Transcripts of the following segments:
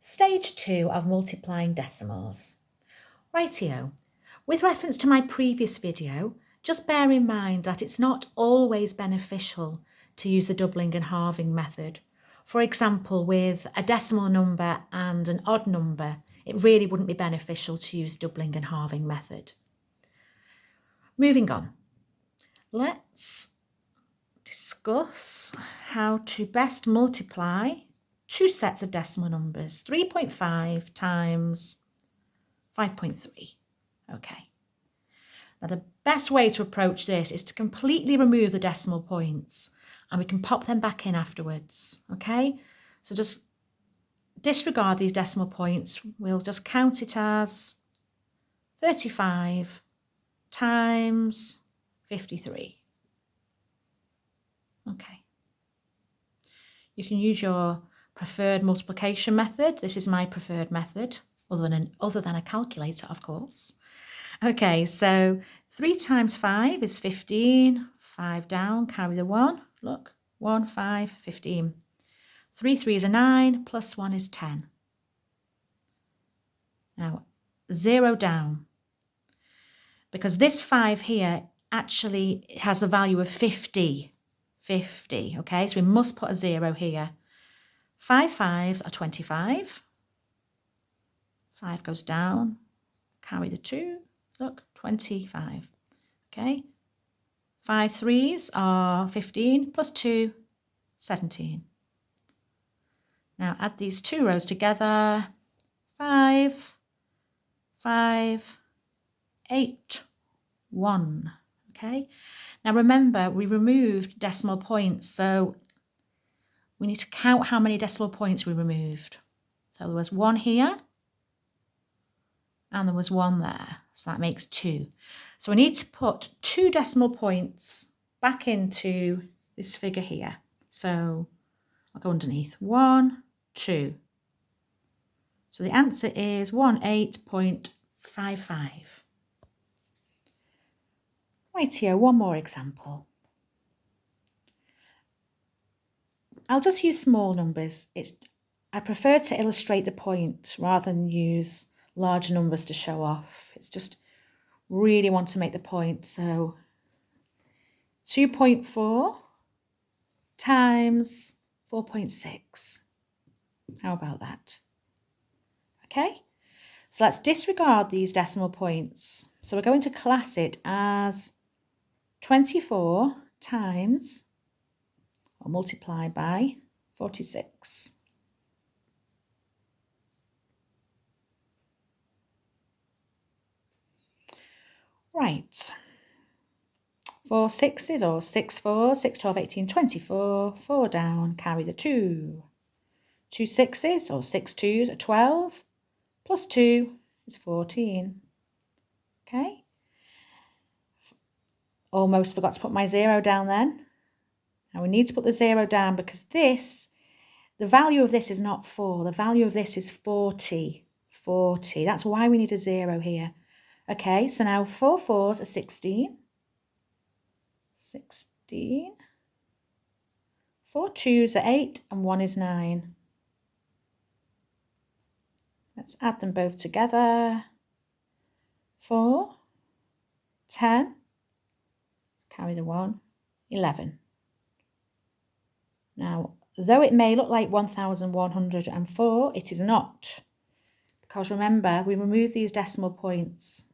Stage 2 of multiplying decimals. Rightio, with reference to my previous video, just bear in mind that it's not always beneficial to use the doubling and halving method. For example, with a decimal number and an odd number, it really wouldn't be beneficial to use doubling and halving method. Moving on, let's discuss how to best multiply two sets of decimal numbers, 3.5 times 5.3. Okay. Now the best way to approach this is to completely remove the decimal points, and we can pop them back in afterwards. Okay. So just disregard these decimal points. We'll just count it as 35 times 53. Okay. You can use your preferred multiplication method. This is my preferred method, other than a calculator, of course. Okay, so 3 times 5 is 15. 5 down, carry the 1. Look, 1, 5, 15. 3 3s are 9, plus 1 is 10. Now, 0 down. Because this 5 here actually has the value of 50. 50, okay? So we must put a 0 here. 5 5s are 25. 5 goes down, carry the 2, look, 25, okay? 5 3s are 15, plus 2, 17. Now add these two rows together, 5, 5, 8, 1, okay? Now remember, we removed decimal points, so we need to count how many decimal points we removed. So there was 1 here, and there was 1 there, so that makes 2. So we need to put 2 decimal points back into this figure here. So I'll go underneath, 1, 2. So the answer is 18.55. Rightio, one more example. I'll just use small numbers. I prefer to illustrate the point rather than use large numbers to show off. It's just really want to make the point. So 2.4 times 4.6. How about that? Okay, so let's disregard these decimal points. So we're going to class it as 24 times, or multiply by 46. Right, 4 6s or 6 4s, 6 12 18 24, 4 down, carry the 2. 2 6s or 6 2s are 12, plus 2 is 14. Okay, almost forgot to put my 0 down then. Now we need to put the 0 down because the value of this is not 4, the value of this is 40. 40, that's why we need a 0 here. Okay, so now 4 4s are 16. 16. 4 2s are 8 and 1 is 9. Let's add them both together. 4, 10, carry the 1, 11. Now, though it may look like 1104, it is not. Because remember, we removed these decimal points.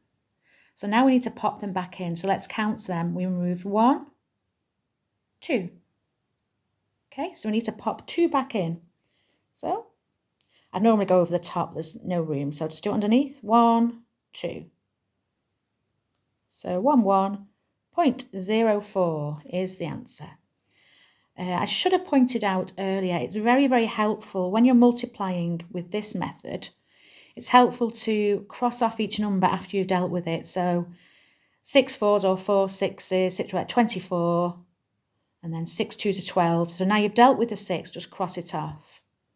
So now we need to pop them back in. So let's count them. We removed 1, 2. Okay, so we need to pop 2 back in. So I normally go over the top. There's no room. So just do it underneath. 1, 2. So 11.04 is the answer. I should have pointed out earlier, it's very, very helpful when you're multiplying with this method. It's helpful to cross off each number after you've dealt with it. So 6 4s or 4 6s, 6 24, and then 6 2s are 12. So now you've dealt with the 6, just cross it off.